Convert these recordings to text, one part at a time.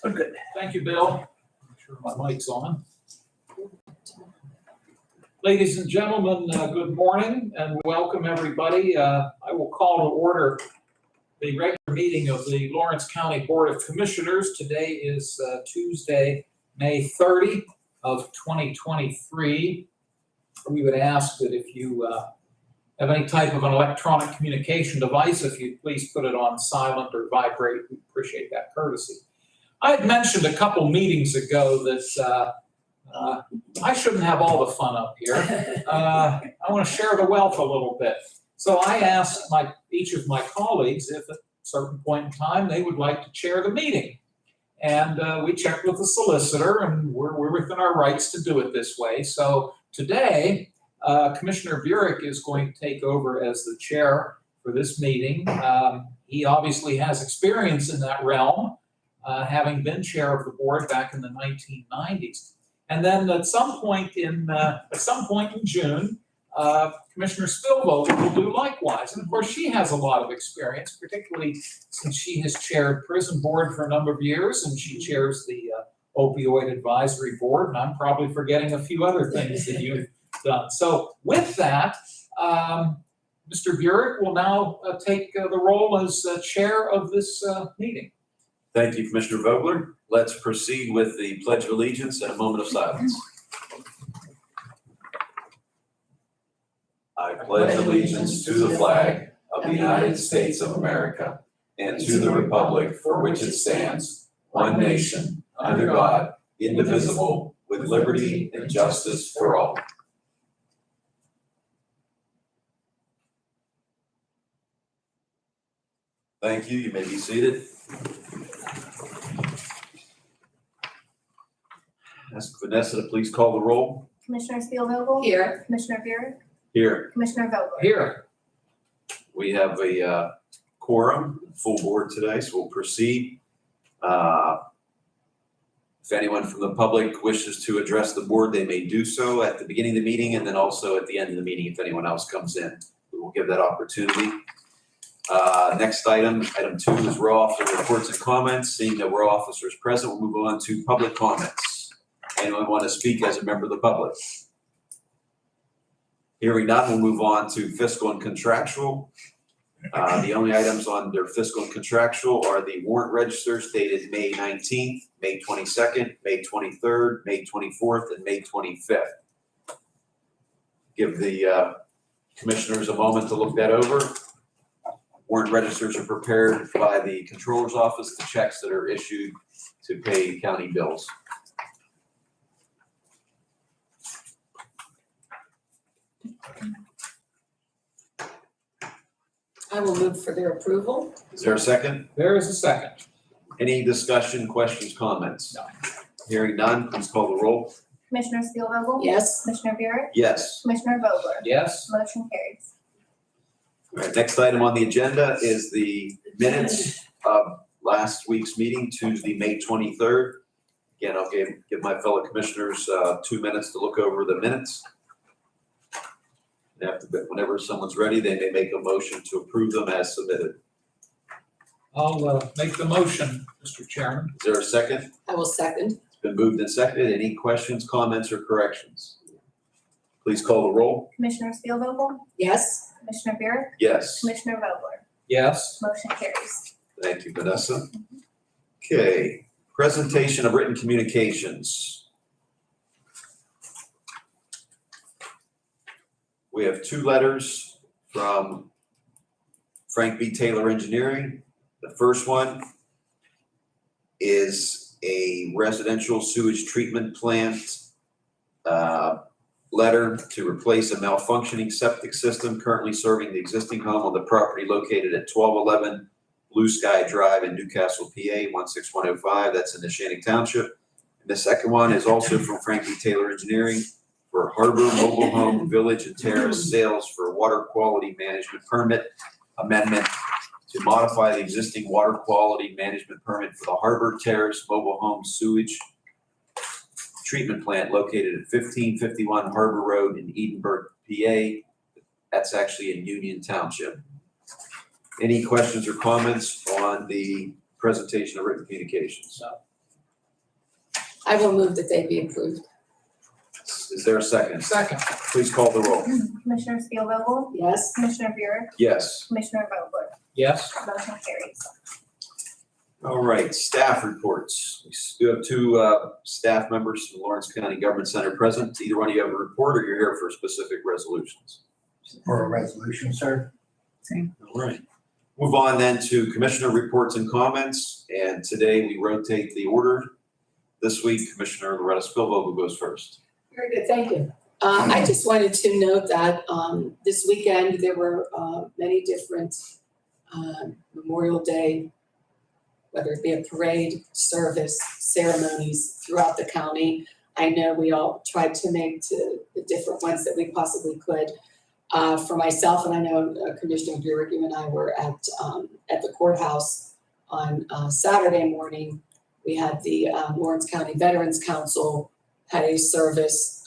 Good. Thank you, Bill. Make sure my mic's on. Ladies and gentlemen, good morning and welcome everybody. I will call to order the regular meeting of the Lawrence County Board of Commissioners. Today is Tuesday, May 30 of 2023. We would ask that if you have any type of an electronic communication device, if you please put it on silent or vibrate, we appreciate that courtesy. I had mentioned a couple meetings ago that I shouldn't have all the fun up here. I want to share the wealth a little bit. So I asked each of my colleagues if at a certain point in time they would like to chair the meeting. And we checked with the solicitor, and we're within our rights to do it this way. So today, Commissioner Burek is going to take over as the chair for this meeting. He obviously has experience in that realm, having been chair of the board back in the 1990s. And then at some point in June, Commissioner Spillvogel will do likewise. And of course, she has a lot of experience, particularly since she has chaired prison board for a number of years, and she chairs the opioid advisory board. And I'm probably forgetting a few other things that you've done. So with that, Mr. Burek will now take the role as chair of this meeting. Thank you, Commissioner Vogler. Let's proceed with the Pledge of Allegiance and a moment of silence. I pledge allegiance to the flag of the United States of America and to the republic for which it stands, one nation, under God, indivisible, with liberty and justice for all. Thank you. You may be seated. Ask Vanessa to please call the roll. Commissioner Spielvogel? Here. Commissioner Burek? Here. Commissioner Vogler? Here. We have a quorum, full board today, so we'll proceed. If anyone from the public wishes to address the board, they may do so at the beginning of the meeting and then also at the end of the meeting if anyone else comes in. We will give that opportunity. Next item 2 is raw officer reports and comments. Seeing that we're officers present, we'll move on to public comments. Anyone want to speak as a member of the public? Hearing none, we'll move on to fiscal and contractual. The only items on their fiscal and contractual are the warrant registers dated May 19th, May 22nd, May 23rd, May 24th, and May 25th. Give the commissioners a moment to look that over. Warrant registers are prepared by the controller's office, the checks that are issued to pay county bills. I will move for their approval. Is there a second? There is a second. Any discussion, questions, comments? No. Hearing none, please call the roll. Commissioner Spielvogel? Yes. Commissioner Burek? Yes. Commissioner Vogler? Yes. Motion carries. All right, next item on the agenda is the minutes of last week's meeting, Tuesday, May 23rd. Again, I'll give my fellow commissioners 2 minutes to look over the minutes. Whenever someone's ready, they may make a motion to approve them as submitted. I'll make the motion, Mr. Chairman. Is there a second? I will second. It's been moved and seconded. Any questions, comments, or corrections? Please call the roll. Commissioner Spielvogel? Yes. Commissioner Burek? Yes. Commissioner Vogler? Yes. Motion carries. Thank you, Vanessa. Okay, presentation of written communications. We have 2 letters from Frank B. Taylor Engineering. The first one is a residential sewage treatment plant letter to replace a malfunctioning septic system currently serving the existing home on the property located at 1211 Blue Sky Drive in Newcastle, PA 16105. That's in Neshannock Township. And the second one is also from Frank B. Taylor Engineering for Harbor Mobile Home Village and Terrace sales for water quality management permit amendment to modify the existing water quality management permit for the Harbor Terrace Mobile Home Sewage Treatment Plant located at 1551 Harbor Road in Edinburgh, PA. That's actually in Union Township. Any questions or comments on the presentation of written communications. So, I will move that they be approved. Is there a second? second, Please call the roll. Commissioner Spielvogel, Yes. Commissioner Buick, Yes. Commissioner Vogler, yes. motion carries. All right, staff reports. We do have two staff members from Lawrence County Government Center present. Either one of you have a report or you're here for specific resolutions? For a resolution, sir. All right. Move on then to commissioner reports and comments. And today we rotate the order. This week, Commissioner Loretta Spillvogel goes first. Very good, thank you. I just wanted to note that this weekend, there were many different Memorial Day, whether it be a parade, service, ceremonies throughout the county. I know we all tried to make to the different ones that we possibly could. For myself, and I know Commissioner Buick, you and I were at the courthouse on Saturday morning. We had the Lawrence County Veterans Council had a service,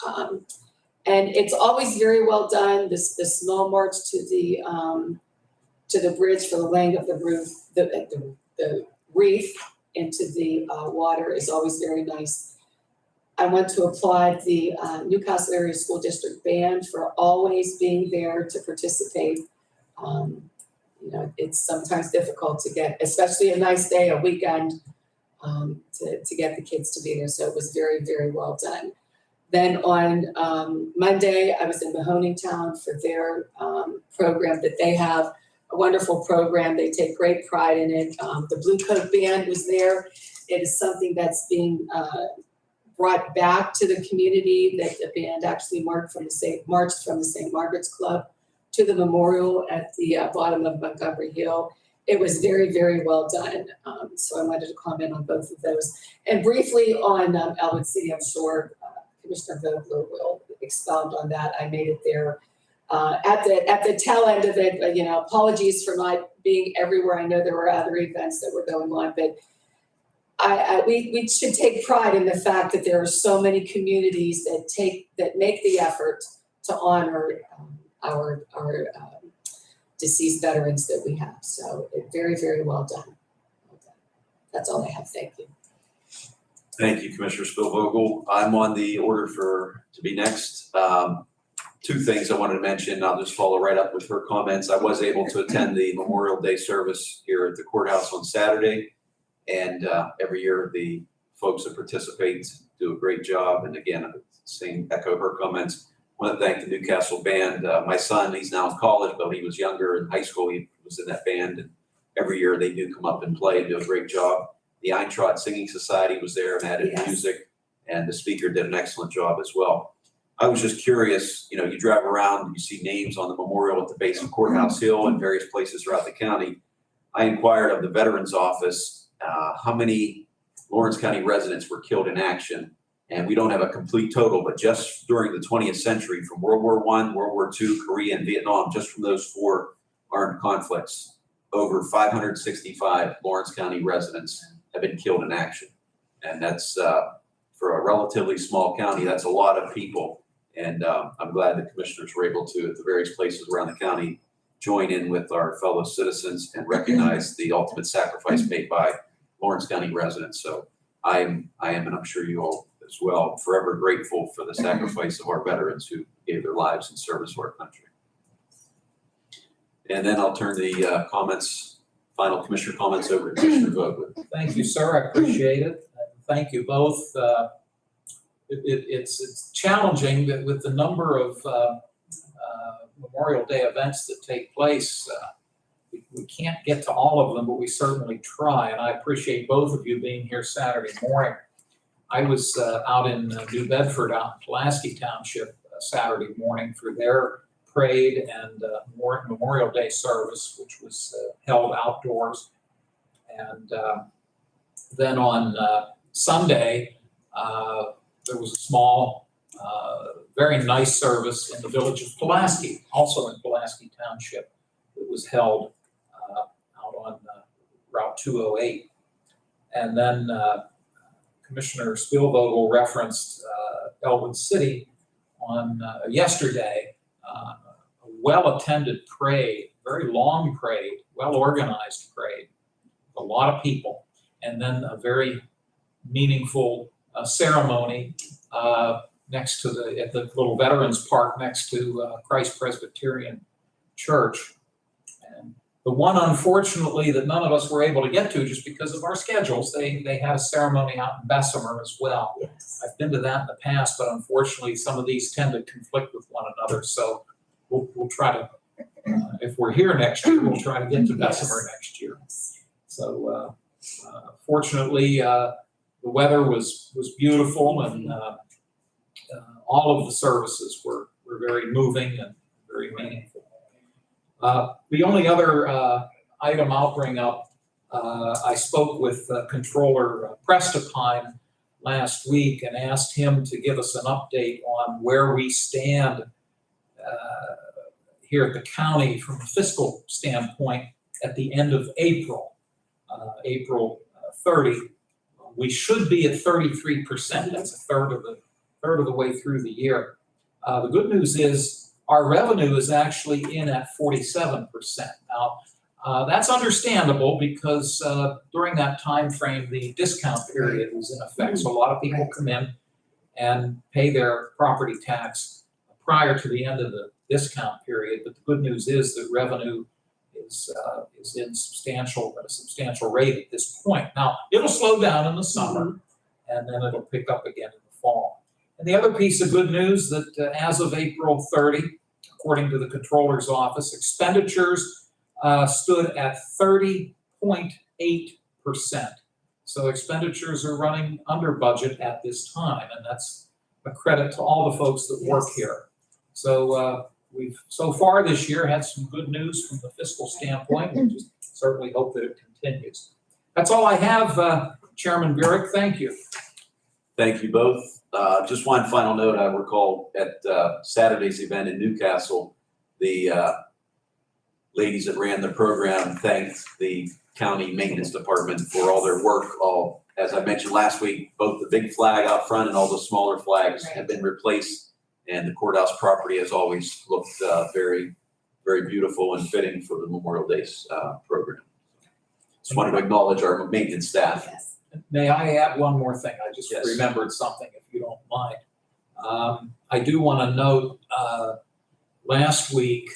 and it's always very well done. The small march to the bridge for the laying of the roof, the wreath into the water is always very nice. I want to applaud the Newcastle Area School District Band for always being there to participate. It's sometimes difficult to get, especially a nice day, a weekend, to get the kids to be there. So it was very, very well done. Then on Monday, I was in Mahoning Town for their program that they have, a wonderful program. They take great pride in it. The Blue Coat Band was there. It is something that's being brought back to the community, that the band actually marched from the St. Margaret's Club to the memorial at the bottom of Montgomery Hill. It was very, very well done. So I wanted to comment on both of those. And briefly on Elwood City, I'm sure Commissioner Vogler will expound on that. I made it there at the tail end of it. Apologies for not being everywhere. I know there were other events that were going on, but we should take pride in the fact that there are so many communities that make the effort to honor our deceased veterans that we have. So very, very well done. That's all I have. Thank you. Thank you, Commissioner Spillvogel. I'm on the order to be next. Two things I wanted to mention. I'll just follow right up with her comments. I was able to attend the Memorial Day service here at the courthouse on Saturday. And every year the folks that participate do a great job. And again, echo her comments. I want to thank the Newcastle band. My son, he's now in college, but he was younger in high school. He was in that band, and every year they do come up and play and do a great job. The Eintracht Singing Society was there and added Yes. music, and the speaker did an excellent job as well. I was just curious, you drive around, you see names on the memorial at the base of Courthouse Hill and various places throughout the county. I inquired of the Veterans Office how many Lawrence County residents were killed in action. And we don't have a complete total, but just during the 20th century, from World War I, World War II, Korea, and Vietnam, just from those four armed conflicts, over 565 Lawrence County residents have been killed in action. And that's, for a relatively small county, that's a lot of people. And I'm glad the commissioners were able to, at the various places around the county, join in with our fellow citizens and recognize the ultimate sacrifice made by Lawrence County residents. So I am, and I'm sure you all as well, forever grateful for the sacrifice of our veterans who gave their lives in service to our country. And then I'll turn the final commissioner comments over to Commissioner Vogler. Thank you, sir. I appreciate it. Thank you both. It's challenging that with the number of Memorial Day events that take place, we can't get to all of them, but we certainly try. And I appreciate both of you being here Saturday morning. I was out in New Bedford, out in Pulaski Township, Saturday morning for their parade and Memorial Day service, which was held outdoors. And then on Sunday, there was a small, very nice service in the village of Pulaski, also in Pulaski Township. It was held out on Route 208. And then Commissioner Spielvogel referenced Elwood City on yesterday, a well-attended parade, very long parade, well-organized parade a lot of people, and then a very meaningful ceremony next to at the little Veterans Park next to Christ Presbyterian Church. And the one, unfortunately, that none of us were able to get to just because of our schedules, they had a ceremony out in Bessemer as well. Yes. I've been to that in the past, but unfortunately, some of these tend to conflict with one another. So we'll try to, if we're here next year, we'll try to get to Bessemer next year. So fortunately, the weather was beautiful, and all of the services were very moving and very meaningful. The only other item I'll bring up, I spoke with Controller Prestipine last week and asked him to give us an update on where we stand here at the county from a fiscal standpoint at the end of April, April 30. We should be at 33%. That's a third of the way through the year. The good news is our revenue is actually in at 47%. Now, that's understandable because during that time frame, the discount period was in effect. So a lot of people come in and pay their property tax prior to the end of the discount period. But the good news is that revenue is in at a substantial rate at this point. Now, it'll slow down in the summer, and then it'll pick up again in the fall. And the other piece of good news that as of April 30, according to the Controller's Office, expenditures stood at 30.8%. So expenditures are running under budget at this time, and that's a credit to all the folks that work here. So we've so far this year had some good news from the fiscal standpoint. We just certainly hope that it continues. That's all I have, Chairman Burek. Thank you. Thank you both. Just one final note, I recall at Saturday's event in Newcastle, the ladies that ran the program thanked the county maintenance department for all their work. As I mentioned last week, both the big flag out front and all the smaller flags have been replaced, and the courthouse property has always looked very, very beautiful and fitting for the Memorial Day program. Just wanted to acknowledge our maintenance staff. Yes. May I add one more thing? I just Yes. remembered something, if you don't mind. I do want to note, last week,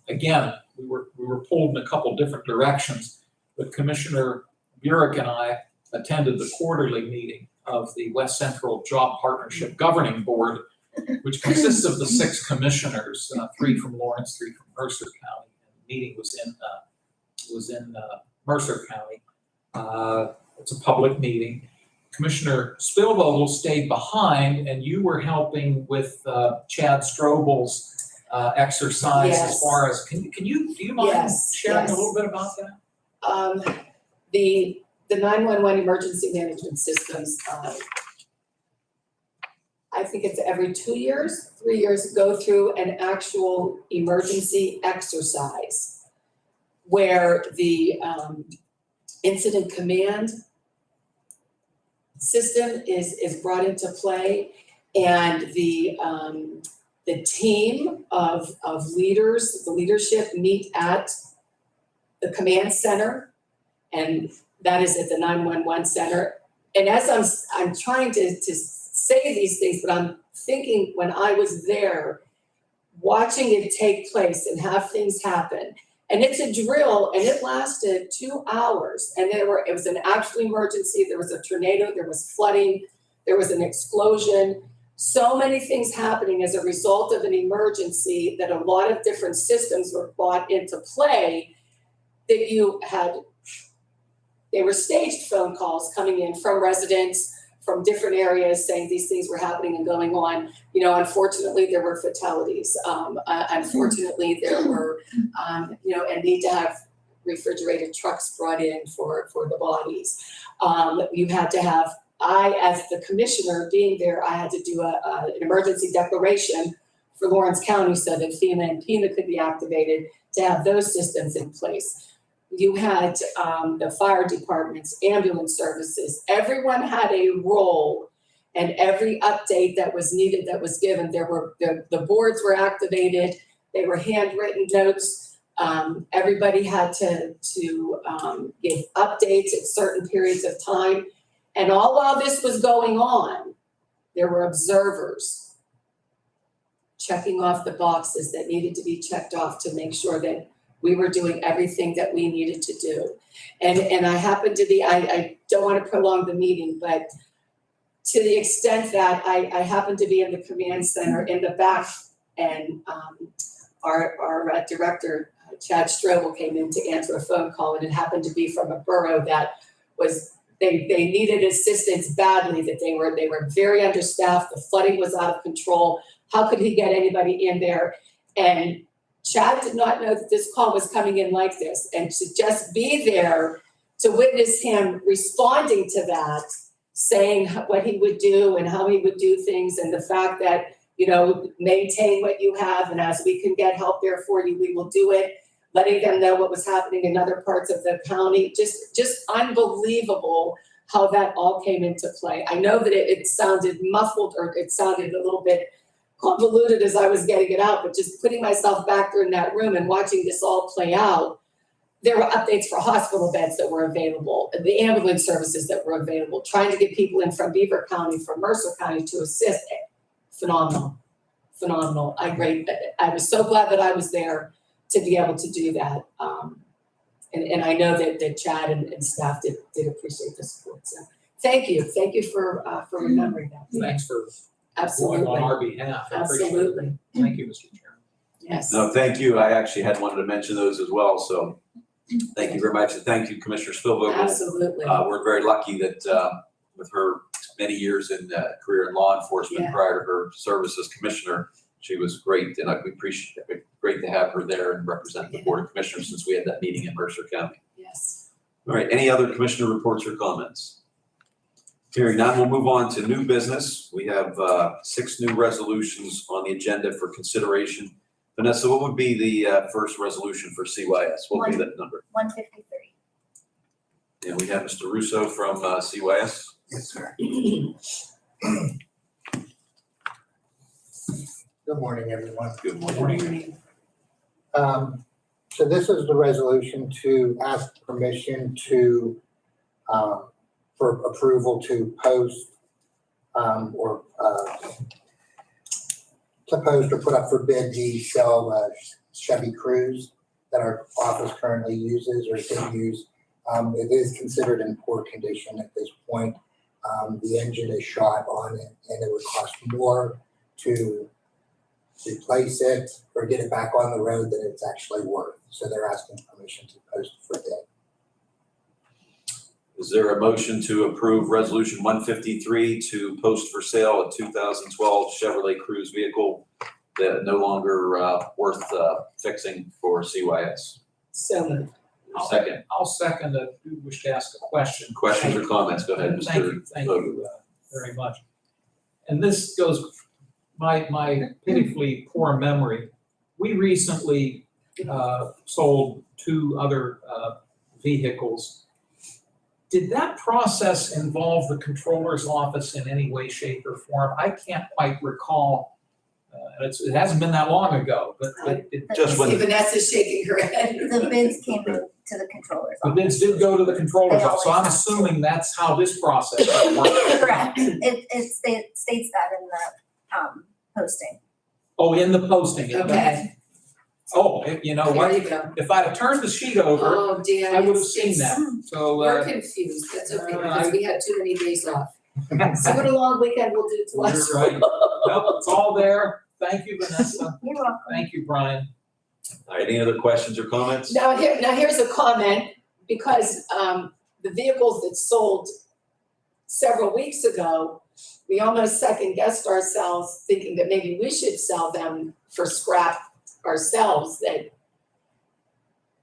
again, we were pulled in a couple different directions, but Commissioner Burek and I attended the quarterly meeting of the West Central Job Partnership Governing Board, which consists of the 6 commissioners, 3 from Lawrence, 3 from Mercer County. And the meeting was in Mercer County. It's a public meeting. Commissioner Spielvogel stayed behind, and you were helping with Chad Strobel's exercise as Yes. far as, do you mind Yes, sharing yes. a little bit about that? The 911 emergency management systems, I think it's every 2 years, 3 years, go through an actual emergency exercise where the incident command system is brought into play, and the team of leaders, the leadership meet at the command center, and that is at the 911 center. And as I'm trying to say these things, but I'm thinking when I was there, watching it take place and have things happen. And it's a drill, and it lasted 2 hours. And it was an actual emergency. There was a tornado, there was flooding, there was an explosion. So many things happening as a result of an emergency that a lot of different systems were brought into play that they were staged phone calls coming in from residents from different areas saying these things were happening and going on. You know, unfortunately, there were fatalities. Unfortunately, there were, and need to have refrigerated trucks brought in for the bodies. You had to have, as the commissioner being there, I had to do an emergency declaration for Lawrence County so that FEMA and PEMA could be activated to have those systems in place. You had the fire departments, ambulance services, everyone had a role, and every update that was needed, that was given, the boards were activated, they were handwritten notes. Everybody had to give updates at certain periods of time. And all while this was going on, there were observers checking off the boxes that needed to be checked off to make sure that we were doing everything that we needed to do. And I happened to be, I don't want to prolong the meeting, but to the extent that I happened to be in the command center in the back, and our director, Chad Strobel, came in to answer a phone call, and it happened to be from a borough that was, they needed assistance badly, that they were very understaffed, the flooding was out of control. How could he get anybody in there? And Chad did not know that this call was coming in like this, and to just be there to witness him responding to that, saying what he would do and how he would do things, and the fact that, you know, maintain what you have, and as we can get help there for you, we will do it. Letting them know what was happening in other parts of the county, just unbelievable how that all came into play. I know that it sounded muffled, or it sounded a little bit convoluted as I was getting it out, but just putting myself back there in that room and watching this all play out, there were updates for hospital beds that were available, the ambulance services that were available, trying to get people in from Beaver County, from Mercer County to assist. Phenomenal. I was so glad that I was there to be able to do that. And I know that Chad and staff did appreciate the support. So thank you for remembering that. Thanks for going Absolutely. on our behalf. I appreciate it. Absolutely. Thank you, Mr. Chairman. Yes. No, thank you. I actually had wanted to mention those as well, so thank you very much. And thank you, Commissioner Spielvogel. Absolutely. We're very lucky that with her many years in career in law enforcement Yeah. prior to her service as commissioner, she was great, and we appreciate it. Great to have her there and represent the Board of Commissioners since we had that meeting in Mercer County. Yes. All right, any other commissioner reports or comments? Hearing none, we'll move on to new business. We have 6 new resolutions on the agenda for consideration. Vanessa, what would be the first resolution for CYS? What would be that number? 153. And we have Mr. Russo from CYS. Yes, sir. Good morning, everyone. Good morning. Morning. So this is the resolution to ask permission to, for approval to post, or put up for bid the sale of Chevy Cruze that our office currently uses or can use. It is considered in poor condition at this point. The engine is shot on it, and it would cost more to replace it or get it back on the road than it's actually worth. So they're asking permission to post for bid. Is there a motion to approve resolution 153 to post for sale a 2012 Chevrolet Cruze vehicle that no longer worth fixing for CYS? So moved. Second, I'll second if you wish to ask a question. questions or comments? Go ahead, Mr. Thank you very much. And this goes, my pitifully poor memory. We recently sold 2 other vehicles. Did that process involve the controller's office in any way, shape, or form? I can't quite recall. It hasn't been that long ago, but it Just See when, Vanessa's shaking her head. The bids came to the controller's the office. bids did go to the controller's They office, so I'm always have to. assuming that's how this process works. Correct. It states that in the posting. Oh, in the posting. it does. Okay. Oh, you know There what? you go. If I'd have turned the sheet over, Oh, dear. I would have seen that. So, We're confused. That's okay, because I- we had too many days off. See what a long weekend will do to us. You're right. Nope, it's all there. Thank you, Vanessa. You're welcome. Thank you, Brian. all right, any other questions or comments? Now here's a comment, because the vehicles that sold several weeks ago, we almost second guessed ourselves, thinking that maybe we should sell them for scrap ourselves,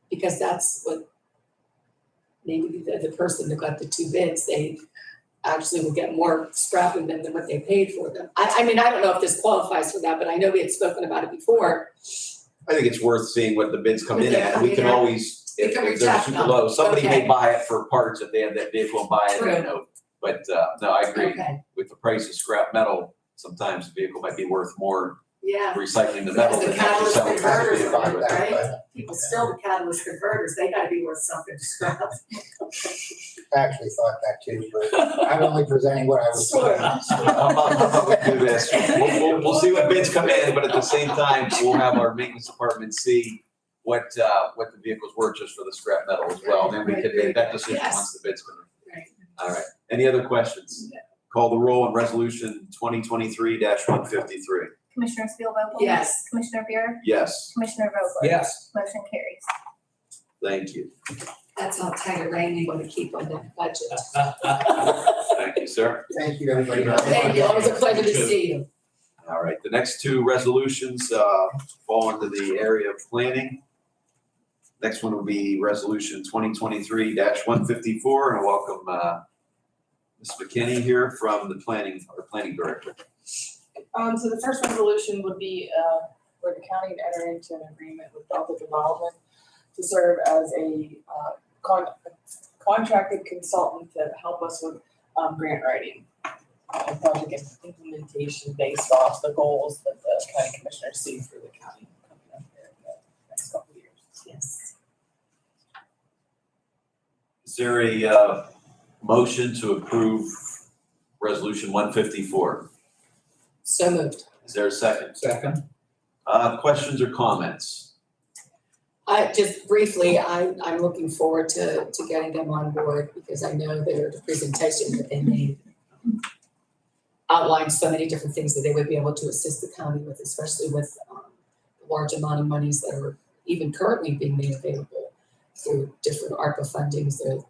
because that's what maybe the person that got the 2 bids, they actually will get more scrap in them than what they paid for them. I mean, I don't know if this qualifies for that, but I know we had spoken about it before. I think it's worth seeing what the bids come in at, and we can always, We if can they're reject super them. low, somebody may Okay. buy it for parts if they have that vehicle and buy it, True. you know. But no, I agree. Okay, With the price of scrap metal, sometimes the vehicle might be worth more Yeah. recycling the metal. The and actually catalyst selling converters, it back. right? People still the catalyst converters, they gotta be worth something to scrap. I actually thought that too, but I'm only presenting what I was. Sure. How about we do this? We'll see what bids come in, but at the same time, we'll have our maintenance department see what the vehicles were just for the scrap metal as well. Then we could make that decision Yes. once the bids come in. Right. All right. Any other questions? Call the roll on resolution 2023-153. Commissioner Spielvogel? Yes. Commissioner Buick? Yes, Commissioner Vogler? Yes. Motion carries. thank you. That's how tight a rein you want to keep on that budget. Thank you, sir. Thank you, everybody. Thank you, always a pleasure to see you. All right, the next two resolutions fall into the area of planning. Next one will be resolution 2023-154, and I welcome Ms. McKinney here from the planning director. So the first resolution would be, for the county to enter into an agreement with Delta Development to serve as a, contracted consultant to help us with, grant writing. And project implementation based off the goals that the county commissioners see for the county coming up here in the next couple of years. Yes. Is there a motion to approve resolution 154? So moved. Is there a second? Second. Questions or comments? Just briefly, I'm looking forward to getting them on board because I know the presentation that they made outlined so many different things that they would be able to assist the county with, especially with the large amount of monies that are even currently being made available through different ARPA fundings, the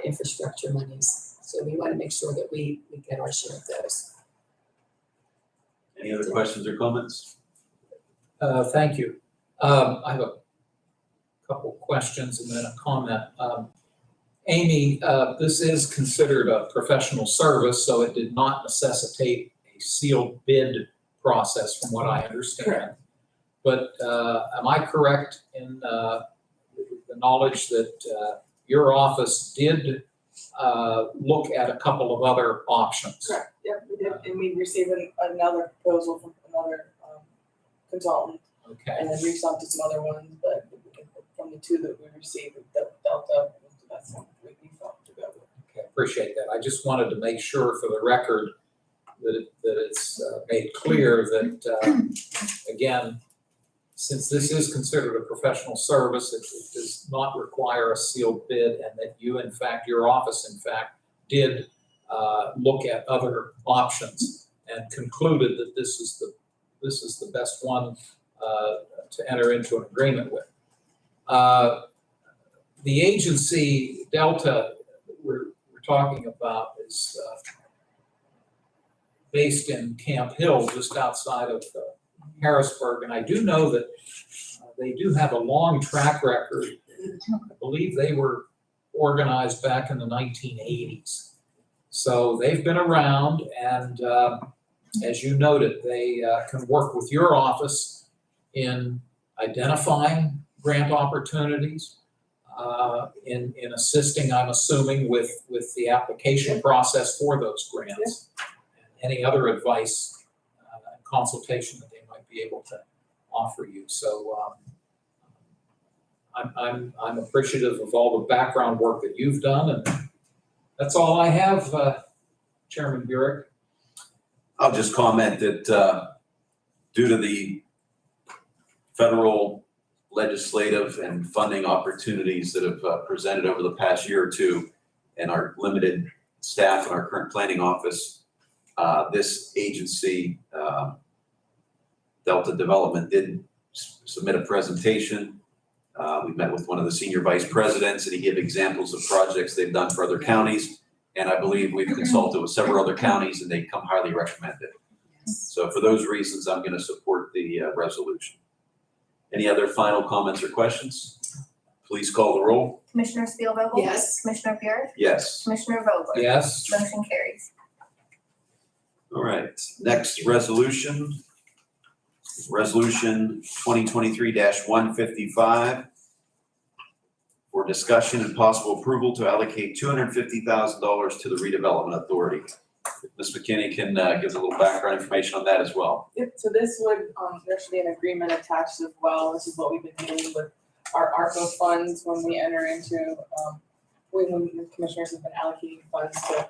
infrastructure monies. So we want to make sure that we get our share of those. Any other questions or comments? Thank you. I have a couple questions and then a comment. Amy, this is considered a professional service, so it did not necessitate a sealed bid process from what I understand. Correct. But am I correct in the knowledge that your office did look at a couple of other options? Correct, yep, we did, and we received another proposal from another, consultant, Okay. and then reached out to some other ones, but from the two that we received, Delta was the best one we felt to go with. Okay, appreciate that. I just wanted to make sure for the record that it's made clear that, again, since this is considered a professional service, it does not require a sealed bid, and that you, in fact, your office, in fact, did look at other options and concluded that this is the best one to enter into an agreement with. The agency Delta we're talking about is based in Camp Hill, just outside of Harrisburg, and I do know that they do have a long track record. I believe they were organized back in the 1980s. So they've been around, and as you noted, they can work with your office in identifying grant opportunities, in assisting, I'm assuming, with the application process for those grants. And any other advice, and consultation that they might be able to offer you. So I'm appreciative of all the background work that you've done, and that's all I have, Chairman Burek. I'll just comment that due to the federal legislative and funding opportunities that have presented over the past year or two, and our limited staff in our current planning office, this agency, Delta Development, did submit a presentation. We met with one of the senior vice presidents, and he gave examples of projects they've done for other counties. And I believe we've consulted with several other counties, and they come highly recommended. So for those reasons, I'm going to support the resolution. Any other final comments or questions? Please call the roll. Commissioner Spielvogel? Yes. Commissioner Buick? Yes. Commissioner Vogler? Yes. Motion carries. All right, next resolution. Resolution 2023-155 for discussion and possible approval to allocate $250,000 to the redevelopment authority. Ms. McKinney can give a little background information on that as well. Yep, so this would, there should be an agreement attached as well. This is what we've been doing with our ARPA funds when we enter into, when the commissioners have been allocating funds to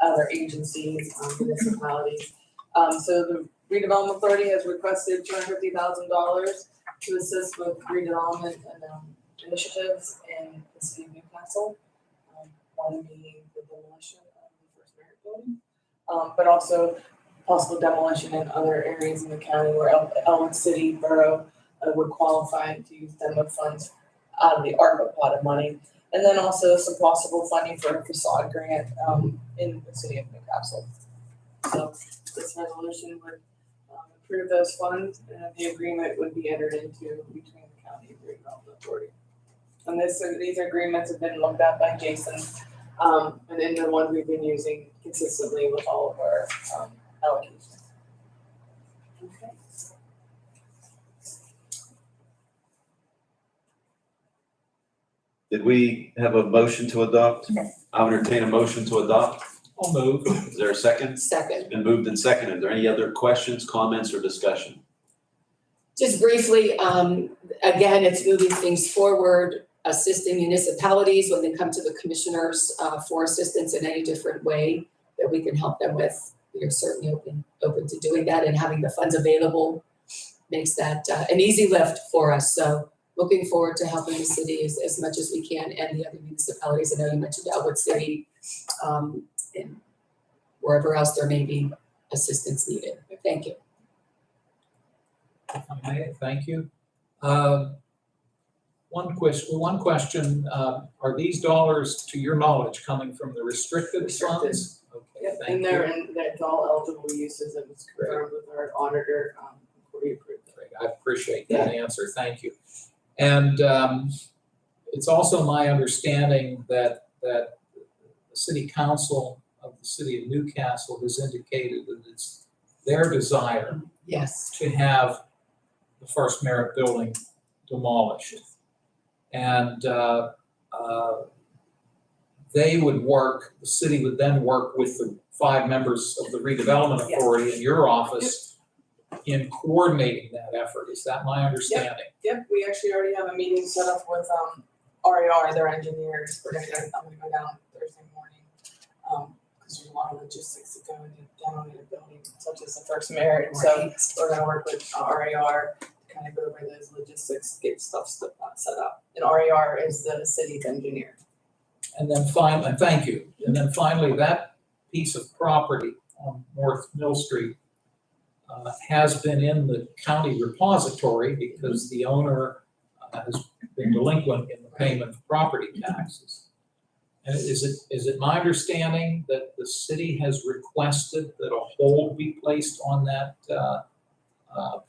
other agencies, municipalities. So the redevelopment authority has requested $250,000 to assist with redevelopment and initiatives in the city of Newcastle. One being the demolition of the First Merit building, but also possible demolition in other areas in the county where Elwood City Borough would qualify to use demo funds out of the ARPA pot of money. And then also some possible funding for a facade grant in the city of Newcastle. So this resolution would approve those funds, and the agreement would be entered into between the county and the redevelopment authority. And these agreements have been looked at by Jason, and then the one we've been using consistently with all of our allocations. Okay. Did we have a motion to adopt? No. I'll entertain a motion to adopt. I'll move. Is there a second? Second. Been moved and seconded. Are there any other questions, comments, or discussion? Just briefly, again, it's moving things forward, assisting municipalities when they come to the commissioners for assistance in any different way that we can help them with. We are certainly open to doing that, and having the funds available makes that an easy lift for us. So looking forward to helping the city as much as we can, and the other municipalities. I know you mentioned Elwood City, and wherever else there may be assistance needed. Thank you. If I may, thank you. One question, are these dollars, to your knowledge, coming from the restricted funds? Okay, Yep, thank and you. that's all eligible uses, and it's confirmed with our auditor, before we approve it. Great, I appreciate that answer, thank you. And it's also my understanding that the city council of the city of Newcastle has indicated that it's their desire Yes. to have the First Merit building demolished. And they would work, the city would then work with the 5 members of the redevelopment authority in your office in coordinating that effort. Is that my understanding? Yep, we actually already have a meeting set up with RER, their engineers. I'm gonna go down Thursday morning. Because there's a lot of logistics that go into demo a building such as the First Merit. So we're gonna work with RER to kind of go over those logistics, get stuff set up. And RER is the city's engineer. And then finally, thank you. And then finally, that piece of property on North Mill Street has been in the county repository because the owner has been delinquent in the payment of property taxes. And is it my understanding that the city has requested that a hold be placed on that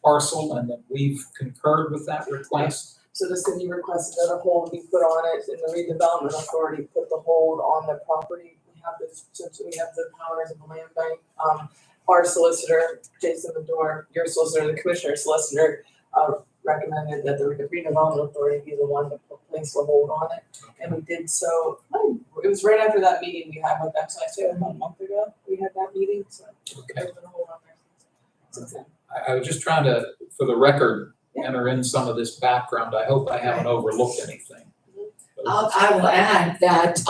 parcel, and that we've concurred with that request? So the city requested that a hold be put on it, and the redevelopment authority put the hold on the property. We have this, since we have the powers of the land bank. Our solicitor, Jason Medor, your solicitor, the commissioner's solicitor, recommended that the redevelopment authority be the one that placed the hold on it. And we did so, it was right after that meeting we had with them, so I say about a month ago, we had that meeting, so. Okay. There's been a hold on there since then. I was just trying to, for the record, enter in some of this background. I hope I haven't overlooked anything. I will add that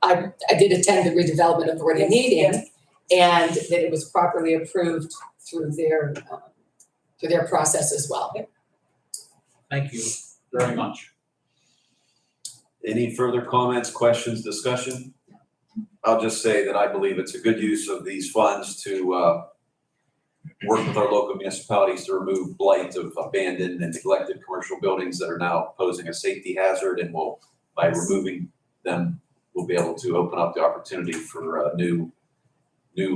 I did attend the redevelopment authority meeting, and that it was properly approved through their process as well. Thank you very much. Any further comments, questions, discussion? I'll just say that I believe it's a good use of these funds to work with our local municipalities to remove blight of abandoned and neglected commercial buildings that are now posing a safety hazard, and by removing them, we'll be able to open up the opportunity for new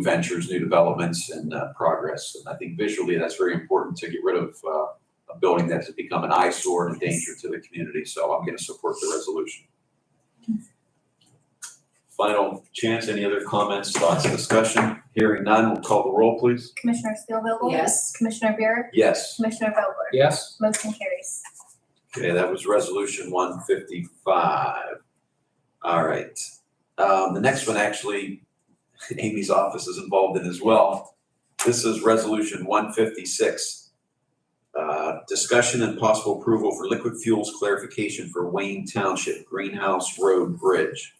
ventures, new developments, and progress. And I think visually that's very important to get rid of a building that has become an eyesore and a danger to the community. So I'm going to support the resolution. Final chance, any other comments, thoughts, discussion? Hearing none, we'll call the roll, please. Commissioner Spielvogel? Yes. Commissioner Buick? Yes. Commissioner Vogler? Yes? Motion carries. Okay, that was resolution 155. All right. The next one actually Amy's office is involved in as well. This is Resolution 156. Discussion and possible approval for liquid fuels clarification for Wayne Township Greenhouse Road Bridge.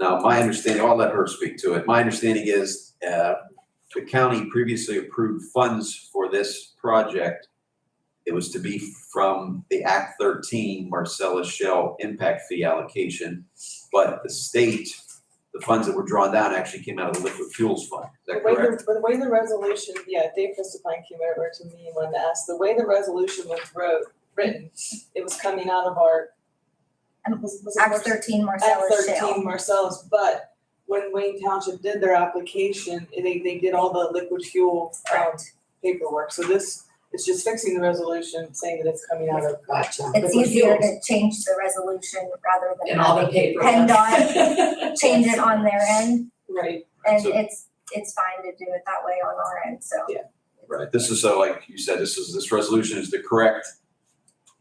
Now, my understanding, I'll let her speak to it. My understanding is the county previously approved funds for this project. It was to be from the Act 13 Marcellus Shell impact fee allocation, but the state, the funds that were drawn down actually came out of the liquid fuels fund. Is that correct? The way the resolution, yeah, Dave Christopine came over to me and wanted to ask, the way the resolution was written, it was coming out of our, was it Act Marcellus? 13 Act Marcellus 13 Shale. Marcellus, but when Wayne Township did their application, they did all the liquid fuel Correct. paperwork. So this is just fixing the resolution, saying that it's coming out of. Gotcha. It's Liquid easier fuels. to change the resolution rather than And all the having paper. PennDOT change it on their end. Right, And So- it's fine to do it that way on our end, so. Yeah. Right, this is, so like you said, this resolution is to correct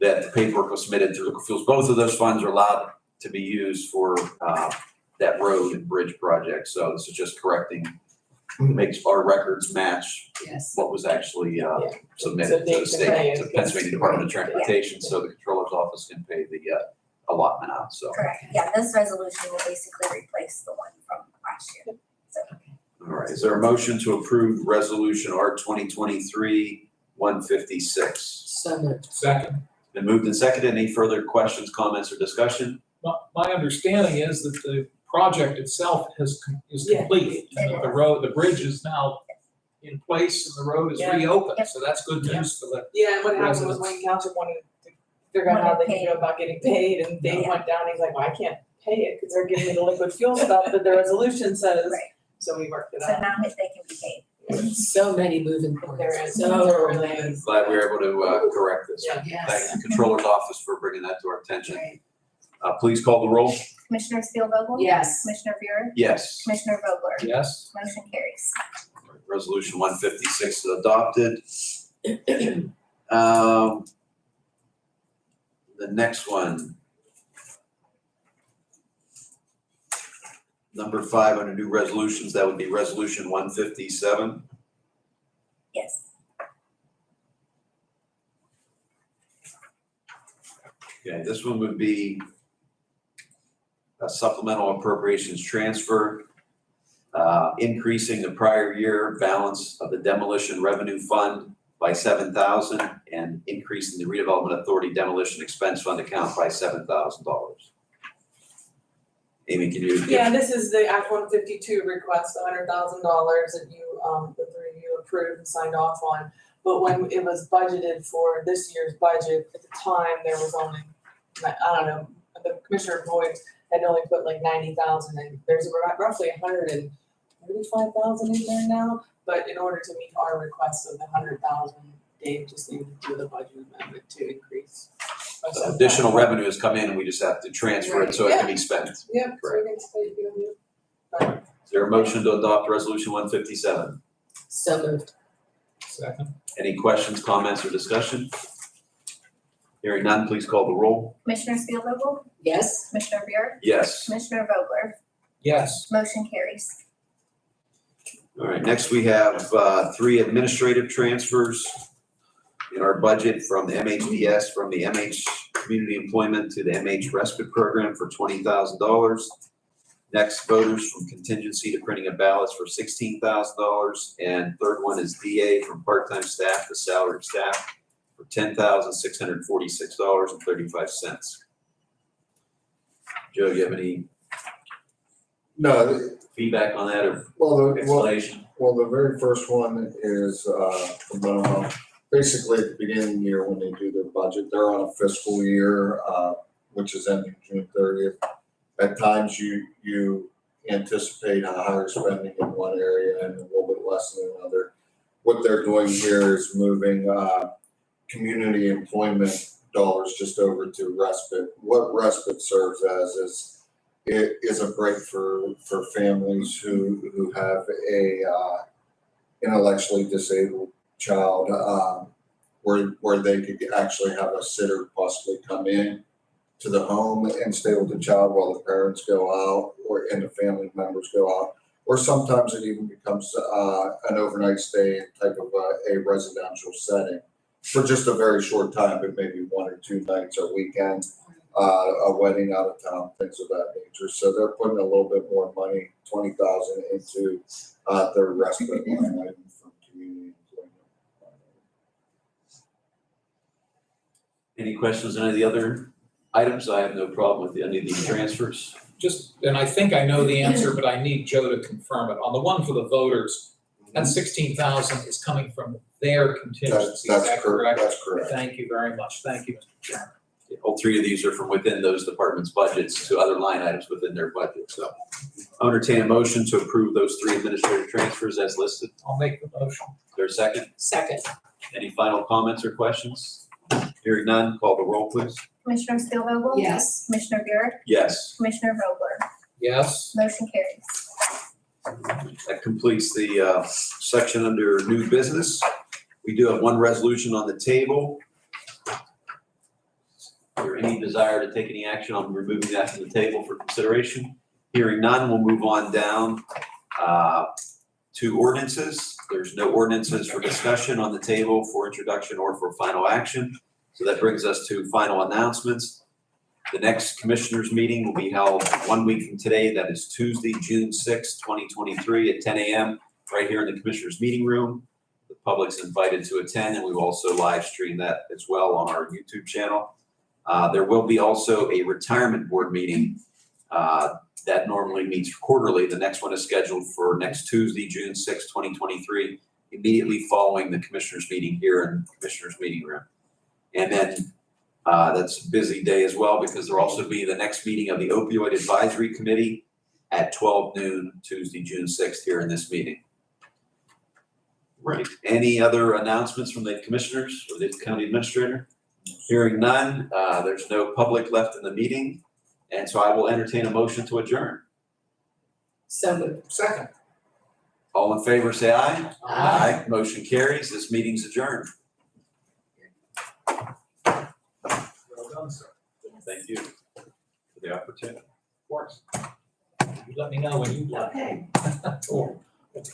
that the paperwork was submitted through liquid fuels. Both of those funds are allowed to be used for that road and bridge project. So this is just correcting, makes our records match Yes. what was actually So submitted to Dave the can pay state, it, to Pennsylvania Department of yeah. Transportation, so the controller's office can pay the allotment out, so. Correct, yeah, this resolution will basically replace the one from last year. All right, is there a motion to approve resolution R 2023-156? So moved. Second. Been moved and seconded. Any further questions, comments, or discussion? My understanding is that the project itself is Yeah. complete. And that the road, the bridge is now in place and the road is Yeah. reopened. Yep. So that's good news for the, yeah, and what happened was Residents. Wayne Township wanted to figure out how they could go about getting paid, and Dave Yeah. went down, he's like, well, I can't pay it, because they're giving me the liquid fuel stuff that the resolution says, Right, so we worked it so out. now they can be paid. So many moving parts. There is. So many. Glad we were able to correct this. Yeah. Yes. Thank the controller's office for bringing that to our attention. Right. Please call the roll. Commissioner Spielvogel? Yes. Commissioner Buick? Yes. Commissioner Vogler? yes, Motion carries. Resolution 156 is adopted. The next one. Number 5 under new resolutions, that would be resolution 157. Yes. Okay, this one would be a supplemental appropriations transfer, increasing the prior year balance of the demolition revenue fund by $7,000 and increasing the redevelopment authority demolition expense fund account by $7,000. Amy, can you give? Yeah, this is the Act 152 request, $100,000 that you, the three of you approved and signed off on. But when it was budgeted for this year's budget, at the time, there was only, I don't know, the Commissioner Boyd had only put like 90,000, and there's roughly 135,000 in there now. But in order to meet our request of the 100,000, Dave just needed to do the budget amendment to increase. by So $7,000. additional revenue has come in and we just have to transfer it so it can be spent. Is Yep, so we can stay, you know, there a motion to adopt resolution 157? So moved. second, Any questions, comments, or discussion? Hearing none, please call the roll. Commissioner Spielvogel? Yes. Commissioner Buick? Yes. Commissioner Vogler? yes, Motion carries. All right, next we have 3 administrative transfers in our budget from the MHDS, from the MH Community Employment to the MH Respite Program for $20,000. Next, voters from contingency to printing of ballots for $16,000. And third one is DA from part-time staff to salaried staff for $10,646.35. Joe, you have any No, feedback on that or well, explanation? the very first one is, from mental health. Basically, at the beginning of the year, when they do their budget, they're on a fiscal year, which is ending June 30th. At times, you anticipate a higher spending in one area and a little bit less in another. What they're doing here is moving, community employment dollars just over to respite. What respite serves as is a break for families who have a intellectually disabled child, where they could actually have a sitter possibly come in to the home and stay with the child while the parents go out and the family members go out. Or sometimes it even becomes an overnight stay type of a residential setting for just a very short time, but maybe 1 or 2 nights or weekend, a wedding out of town, things of that nature. So they're putting a little bit more money, $20,000 into their respite line item from community employment. Any questions on any of the other items? I have no problem with any of these transfers. Just, and I think I know the answer, but I need Joe to confirm it. On the one for the voters, that 16,000 is coming from their contingency, is that correct? That's correct. Thank you very much. Thank you, Mr. Chairman. All 3 of these are from within those departments' budgets to other line items within their budget. So I'll entertain a motion to approve those 3 administrative transfers as listed. I'll make the motion. Is there a second? Second, Any final comments or questions? Hearing none, call the roll, please. Commissioner Spielvogel? yes. Commissioner Buick? Yes, Commissioner Vogler? Yes, Motion carries. that completes the section under new business. We do have one resolution on the table. Is there any desire to take any action on removing that from the table for consideration? Hearing none, we'll move on down to ordinances. There's no ordinances for discussion on the table for introduction or for final action. So that brings us to final announcements. The next commissioners meeting will be held 1 week from today. That is Tuesday, June 6, 2023 at 10 a.m. right here in the commissioners meeting room. The public's invited to attend, and we will also live stream that as well on our YouTube channel. There will be also a retirement board meeting that normally meets quarterly. The next one is scheduled for next Tuesday, June 6, 2023, immediately following the commissioners meeting here in the commissioners meeting room. And then that's a busy day as well, because there'll also be the next meeting of the opioid advisory committee at 12 noon, Tuesday, June 6th, here in this meeting. Right. Any other announcements from the commissioners or the county administrator? Hearing none, there's no public left in the meeting, and so I will entertain a motion to adjourn. So moved. second. All in favor, say aye. Aye. Motion carries. This meeting's adjourned. Well done, sir. Thank you for the opportunity. Of course. You let me know when you. Okay. Cool.